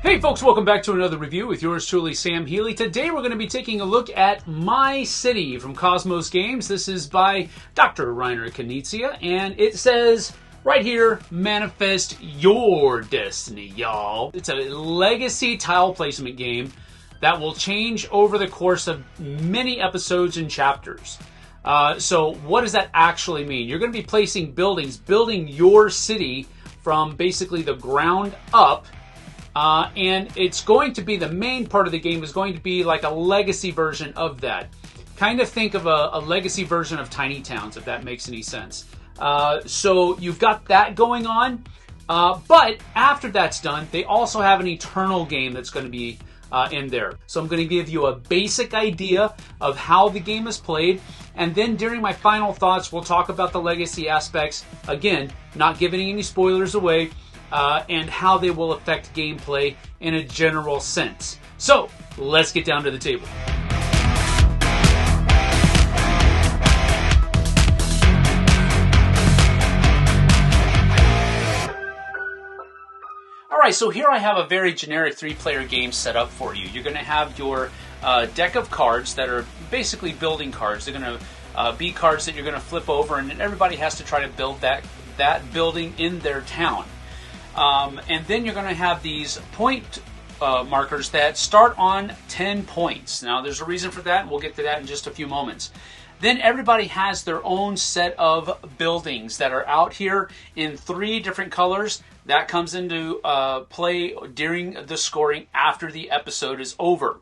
Hey folks, welcome back to another review with yours truly, Sam Healy. Today we're going to be taking a look at My City from KOSMOS Games. This is by Dr. Reiner Knizia, and it says right here, manifest your destiny, y'all. It's a legacy tile placement game that will change over the course of many episodes and chapters. So what does that actually mean? You're going to be placing buildings, building your city from basically the ground up. And it's going to be, the main part of the game is going to be like a legacy version of that. Kind of think of a legacy version of Tiny Towns, if that makes any sense. So you've got that going on. But after that's done, they also have an eternal game that's going to be in there. So I'm going to give you a basic idea of how the game is played. And then during my final thoughts, we'll talk about the legacy aspects. Again, not giving any spoilers away. And how they will affect gameplay in a general sense. So, let's get down to the table. Alright, so here I have a very generic 3-player game set up for you. You're going to have your deck of cards that are basically building cards. They're going to be cards that you're going to flip over, and everybody has to try to build that building in their town. And then you're going to have these point markers that start on 10 points. Now, there's a reason for that, and we'll get to that in just a few moments. Then everybody has their own set of buildings that are out here in 3 different colors. That comes into play during the scoring after the episode is over.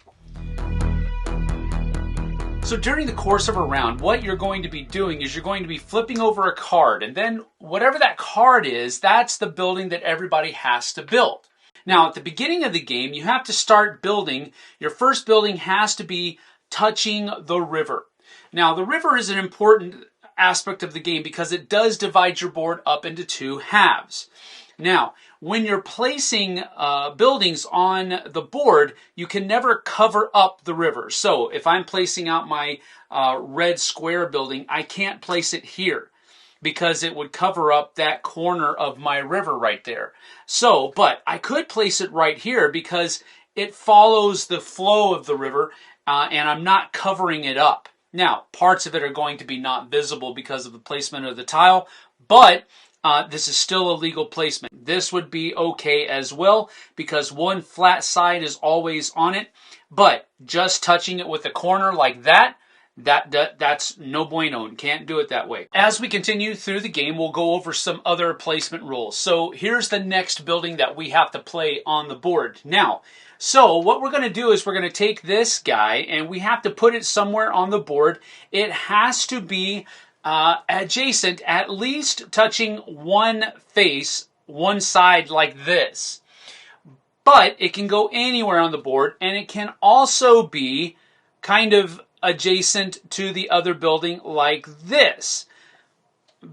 So during the course of a round, what you're going to be doing is you're going to be flipping over a card, and then whatever that card is, that's the building that everybody has to build. Now, at the beginning of the game, you have to start building. Your first building has to be touching the river. Now, the river is an important aspect of the game because it does divide your board up into 2 halves. Now, when you're placing buildings on the board, you can never cover up the river. So if I'm placing out my red square building, I can't place it here because it would cover up that corner of my river right there. So, but I could place it right here because it follows the flow of the river and I'm not covering it up. Now, parts of it are going to be not visible because of the placement of the tile, but this is still a legal placement. This would be okay as well because one flat side is always on it, but just touching it with a corner like that's no bueno. Can't do it that way. As we continue through the game, we'll go over some other placement rules. So here's the next building that we have to play on the board. Now, so what we're going to do is we're going to take this guy and we have to put it somewhere on the board. It has to be adjacent, at least touching one face, one side like this. But it can go anywhere on the board, and it can also be kind of adjacent to the other building like this.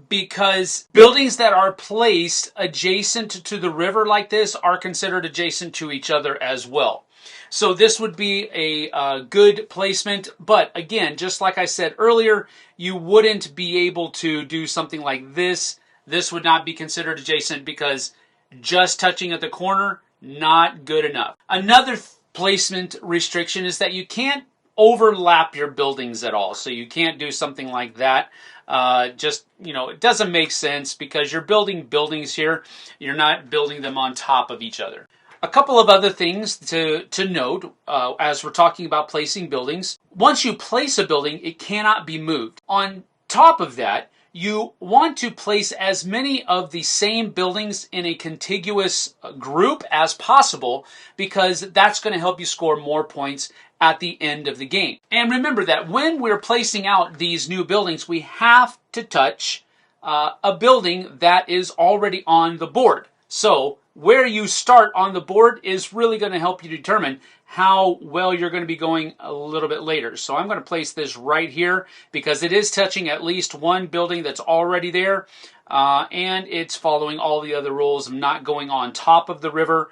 Because buildings that are placed adjacent to the river like this are considered adjacent to each other as well. So this would be a good placement, but again, just like I said earlier, you wouldn't be able to do something like this. This would not be considered adjacent because just touching at the corner, not good enough. Another placement restriction is that you can't overlap your buildings at all. So you can't do something like that. It doesn't make sense because you're building buildings here. You're not building them on top of each other. A couple of other things to note as we're talking about placing buildings. Once you place a building, it cannot be moved. On top of that, you want to place as many of the same buildings in a contiguous group as possible because that's going to help you score more points at the end of the game. And remember that when we're placing out these new buildings, we have to touch a building that is already on the board. So where you start on the board is really going to help you determine how well you're going to be going a little bit later. So I'm going to place this right here because it is touching at least one building that's already there, and it's following all the other rules of not going on top of the river.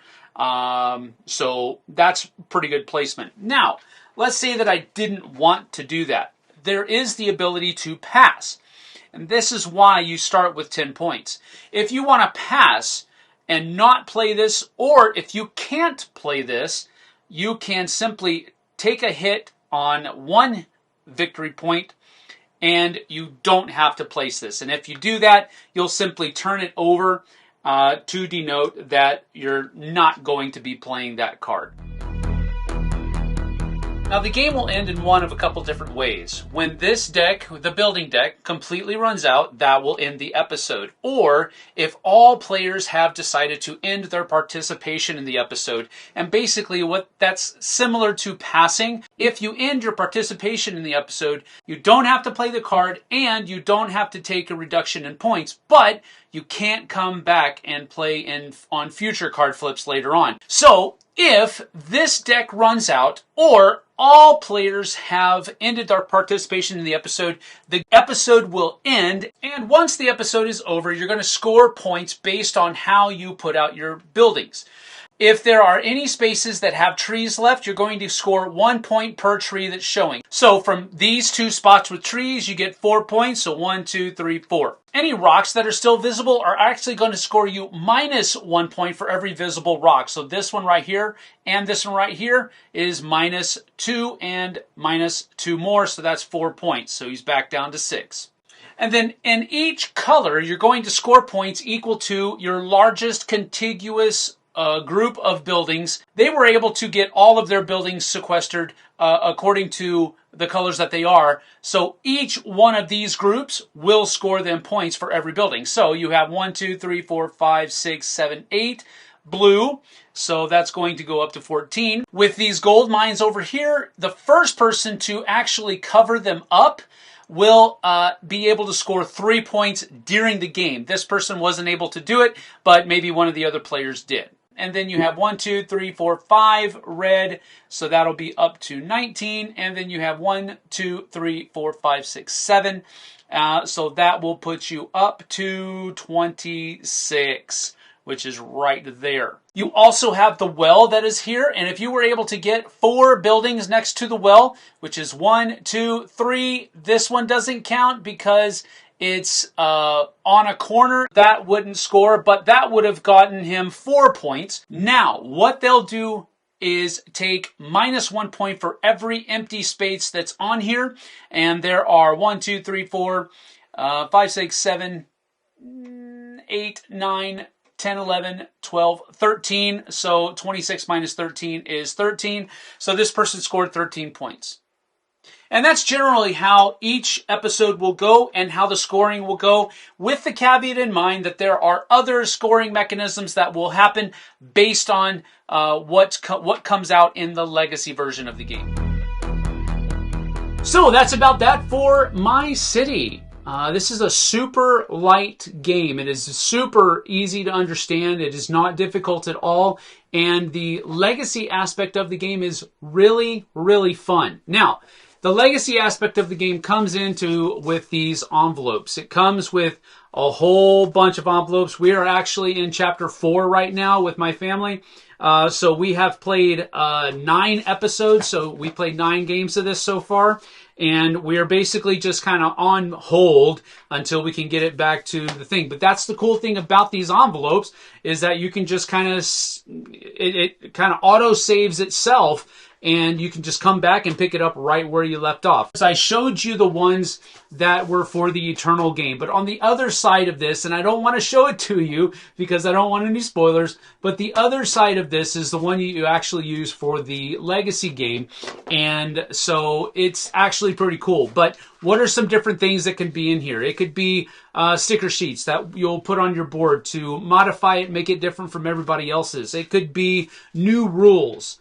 So that's pretty good placement. Now, let's say that I didn't want to do that. There is the ability to pass, and this is why you start with 10 points. If you want to pass, and not play this, or if you can't play this, you can simply take a hit on one victory point and you don't have to place this. And if you do that, you'll simply turn it over to denote that you're not going to be playing that card. Now the game will end in one of a couple different ways. When this deck, the building deck, completely runs out, that will end the episode. Or if all players have decided to end their participation in the episode, and basically what that's similar to passing, if you end your participation in the episode, you don't have to play the card and you don't have to take a reduction in points, but you can't come back and play on future card flips later on. So if this deck runs out, or all players have ended their participation in the episode will end, and once the episode is over, you're going to score points based on how you put out your buildings. If there are any spaces that have trees left, you're going to score 1 point per tree that's showing. So from these two spots with trees, you get 4 points. So 1, 2, 3, 4. Any rocks that are still visible are actually going to score you -1 point for every visible rock. So this one right here and this one right here is -2 and -2 more. So that's 4 points. So he's back down to 6. And then in each color, you're going to score points equal to your largest contiguous group of buildings. They were able to get all of their buildings sequestered according to the colors that they are. So each one of these groups will score them points for every building. So you have 1, 2, 3, 4, 5, 6, 7, 8 blue. So that's going to go up to 14. With these gold mines over here, the first person to actually cover them up will be able to score 3 points during the game. This person wasn't able to do it, but maybe one of the other players did. And then you have 1, 2, 3, 4, 5 red, so that'll be up to 19. And then you have 1, 2, 3, 4, 5, 6, 7. So that will put you up to 26, which is right there. You also have the well that is here, and if you were able to get 4 buildings next to the well, which is 1, 2, 3, this one doesn't count because it's on a corner. That wouldn't score, but that would have gotten him 4 points. Now, what they'll do is take -1 point for every empty space that's on here, and there are 1, 2, 3, 4, 5, 6, 7, 8, 9, 10, 11, 12, 13. So 26 minus 13 is 13. So this person scored 13 points. And that's generally how each episode will go and how the scoring will go, with the caveat in mind that there are other scoring mechanisms that will happen based on what comes out in the legacy version of the game. So that's about that for My City. This is a super light game. It is super easy to understand. It is not difficult at all. And the legacy aspect of the game is really, really fun. Now, the legacy aspect of the game comes with these envelopes. It comes with a whole bunch of envelopes. We are actually in chapter 4 right now with my family. So we have played 9 episodes. So we played 9 games of this so far. And we are basically just kind of on hold until we can get it back to the thing. But that's the cool thing about these envelopes, is that you can just kind of, it kind of auto saves itself, and you can just come back and pick it up right where you left off. So I showed you the ones that were for the Eternal game, but on the other side of this, and I don't want to show it to you because I don't want any spoilers, but the other side of this is the one you actually use for the Legacy game, and so it's actually pretty cool. But what are some different things that can be in here? It could be sticker sheets that you'll put on your board to modify it, make it different from everybody else's. It could be new rules.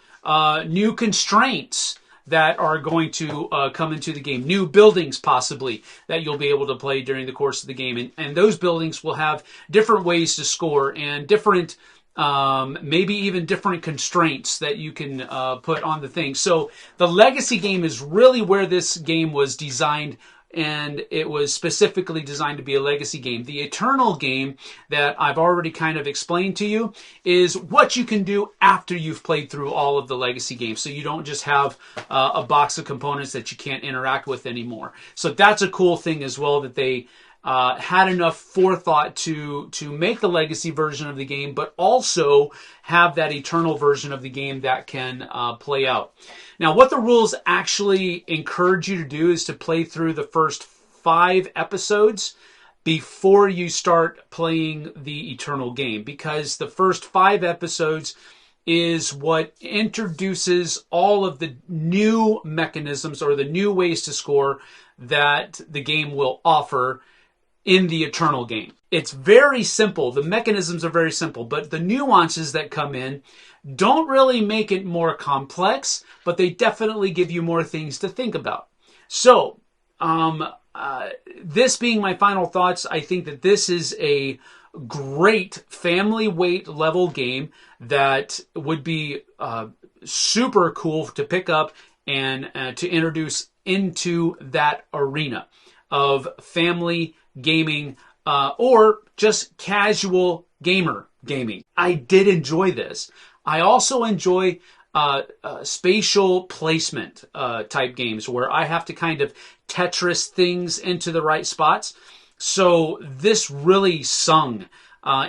New constraints that are going to come into the game. New buildings, possibly, that you'll be able to play during the course of the game. And those buildings will have different ways to score and different, maybe even different constraints that you can put on the thing. So the Legacy game is really where this game was designed, and it was specifically designed to be a Legacy game. The Eternal game that I've already kind of explained to you is what you can do after you've played through all of the Legacy games. So you don't just have a box of components that you can't interact with anymore. So that's a cool thing as well that they had enough forethought to make the legacy version of the game, but also have that eternal version of the game that can play out. Now, what the rules actually encourage you to do is to play through the first 5 episodes before you start playing the eternal game, because the first 5 episodes is what introduces all of the new mechanisms or the new ways to score that the game will offer in the eternal game. It's very simple. The mechanisms are very simple, but the nuances that come in don't really make it more complex, but they definitely give you more things to think about. So, this being my final thoughts, I think that this is a great family weight level game that would be super cool to pick up and to introduce into that arena of family gaming or just casual gamer gaming. I did enjoy this. I also enjoy spatial placement type games where I have to kind of Tetris things into the right spots. So this really sung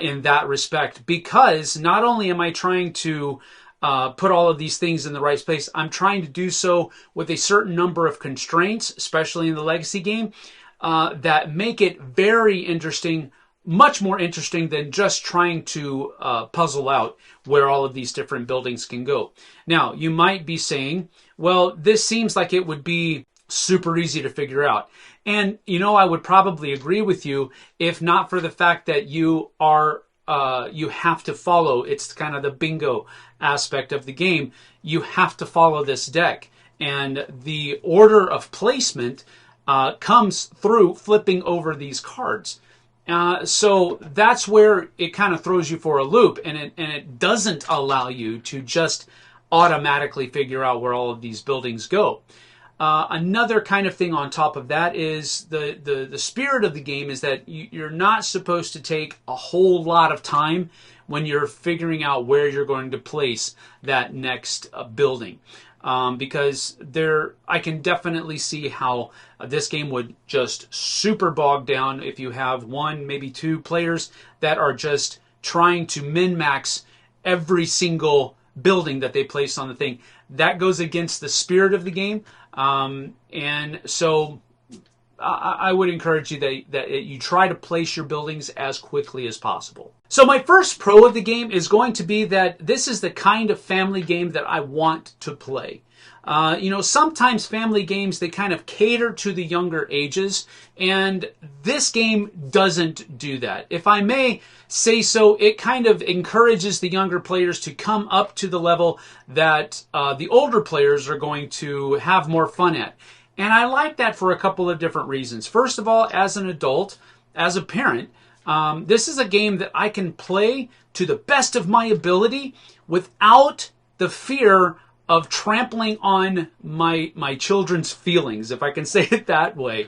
in that respect, because not only am I trying to put all of these things in the right place, I'm trying to do so with a certain number of constraints, especially in the legacy game, that make it very interesting, much more interesting than just trying to puzzle out where all of these different buildings can go. Now, you might be saying, well, this seems like it would be super easy to figure out. And, I would probably agree with you if not for the fact that you have to follow, it's kind of the bingo aspect of the game. You have to follow this deck. And the order of placement comes through flipping over these cards. So that's where it kind of throws you for a loop, and it doesn't allow you to just automatically figure out where all of these buildings go. Another kind of thing on top of that is the spirit of the game is that you're not supposed to take a whole lot of time when you're figuring out where you're going to place that next building. Because I can definitely see how this game would just super bog down if you have 1, maybe 2 players that are just trying to min-max every single building that they place on the thing. That goes against the spirit of the game. And so I would encourage you that you try to place your buildings as quickly as possible. So my first pro of the game is going to be that this is the kind of family game that I want to play. Sometimes family games, they kind of cater to the younger ages, and this game doesn't do that. If I may say so, it kind of encourages the younger players to come up to the level that the older players are going to have more fun at. And I like that for a couple of different reasons. First of all, as an adult, as a parent, this is a game that I can play to the best of my ability without the fear of trampling on my children's feelings, if I can say it that way.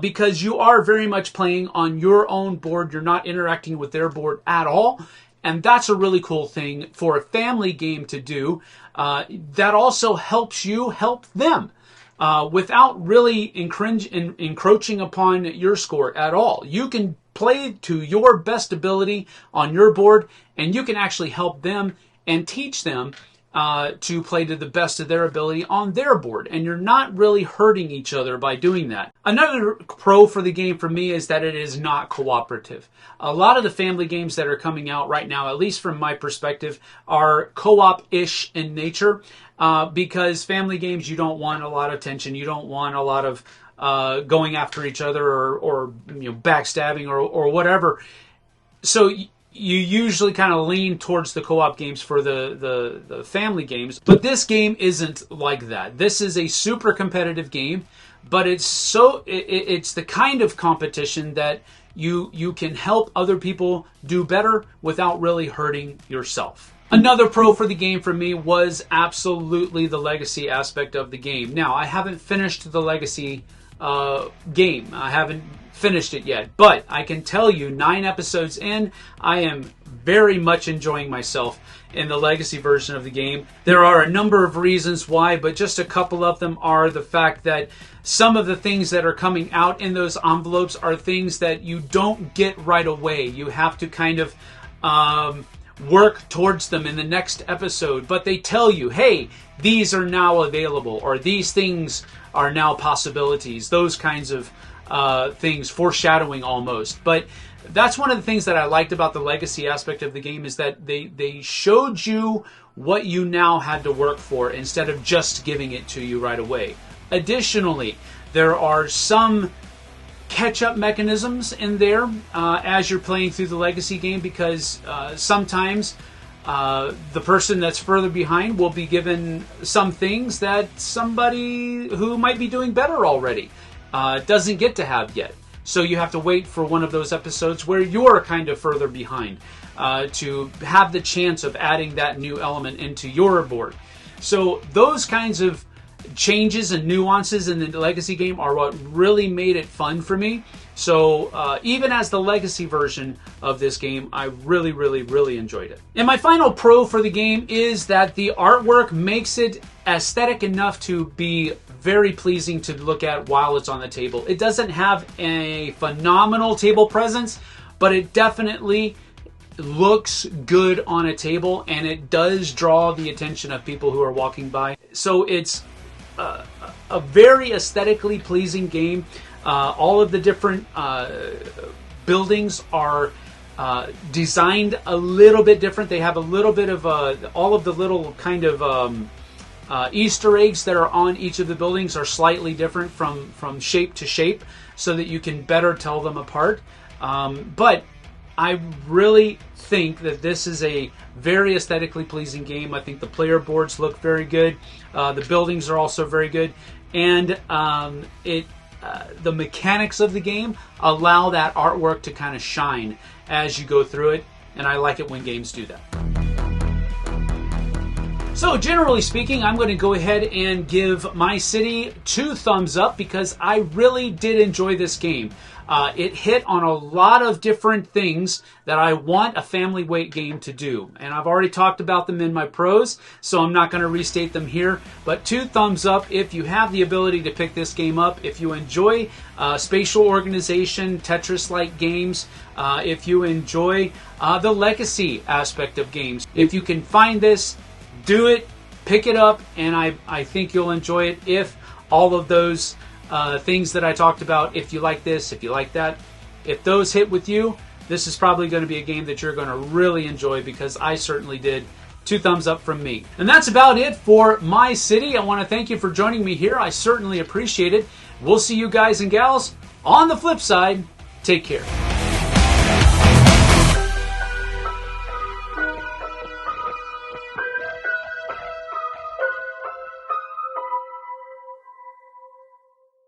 Because you are very much playing on your own board. You're not interacting with their board at all. And that's a really cool thing for a family game to do. That also helps you help them. Without really encroaching upon your score at all. You can play to your best ability on your board, and you can actually help them and teach them to play to the best of their ability on their board. And you're not really hurting each other by doing that. Another pro for the game for me is that it is not cooperative. A lot of the family games that are coming out right now, at least from my perspective, are co-op-ish in nature. Because family games, you don't want a lot of tension. You don't want a lot of going after each other or backstabbing or whatever. So you usually kind of lean towards the co-op games for the family games. But this game isn't like that. This is a super competitive game, but it's the kind of competition that you can help other people do better without really hurting yourself. Another pro for the game for me was absolutely the legacy aspect of the game. Now, I haven't finished the legacy game. I haven't finished it yet. But I can tell you, 9 episodes in, I am very much enjoying myself in the legacy version of the game. There are a number of reasons why, but just a couple of them are the fact that some of the things that are coming out in those envelopes are things that you don't get right away. You have to kind of work towards them in the next episode, but they tell you, hey, these are now available, or these things are now possibilities, those kinds of things, foreshadowing almost. But that's one of the things that I liked about the legacy aspect of the game, is that they showed you what you now had to work for instead of just giving it to you right away. Additionally, there are some catch-up mechanisms in there as you're playing through the legacy game, because sometimes the person that's further behind will be given some things that somebody who might be doing better already doesn't get to have yet. So you have to wait for one of those episodes where you're kind of further behind to have the chance of adding that new element into your board. So those kinds of changes and nuances in the legacy game are what really made it fun for me. So even as the legacy version of this game, I really, really, really enjoyed it. And my final pro for the game is that the artwork makes it aesthetic enough to be very pleasing to look at while it's on the table. It doesn't have a phenomenal table presence, but it definitely looks good on a table, and it does draw the attention of people who are walking by. So it's a very aesthetically pleasing game. All of the different buildings are designed a little bit different. They have a little bit of all of the little kind of Easter eggs that are on each of the buildings are slightly different from shape to shape, so that you can better tell them apart. But I really think that this is a very aesthetically pleasing game. I think the player boards look very good. The buildings are also very good. And the mechanics of the game allow that artwork to kind of shine as you go through it. And I like it when games do that. So generally speaking, I'm going to go ahead and give My City 2 thumbs up, because I really did enjoy this game. It hit on a lot of different things that I want a family weight game to do. And I've already talked about them in my pros, so I'm not going to restate them here. But 2 thumbs up if you have the ability to pick this game up. If you enjoy spatial organization, Tetris-like games, if you enjoy the legacy aspect of games, if you can find this, do it, pick it up, and I think you'll enjoy it. If all of those things that I talked about, if you like this, if you like that, if those hit with you, this is probably going to be a game that you're going to really enjoy, because I certainly did. 2 thumbs up from me. And that's about it for My City. I want to thank you for joining me here. I certainly appreciate it. We'll see you guys and gals on the flip side. Take care.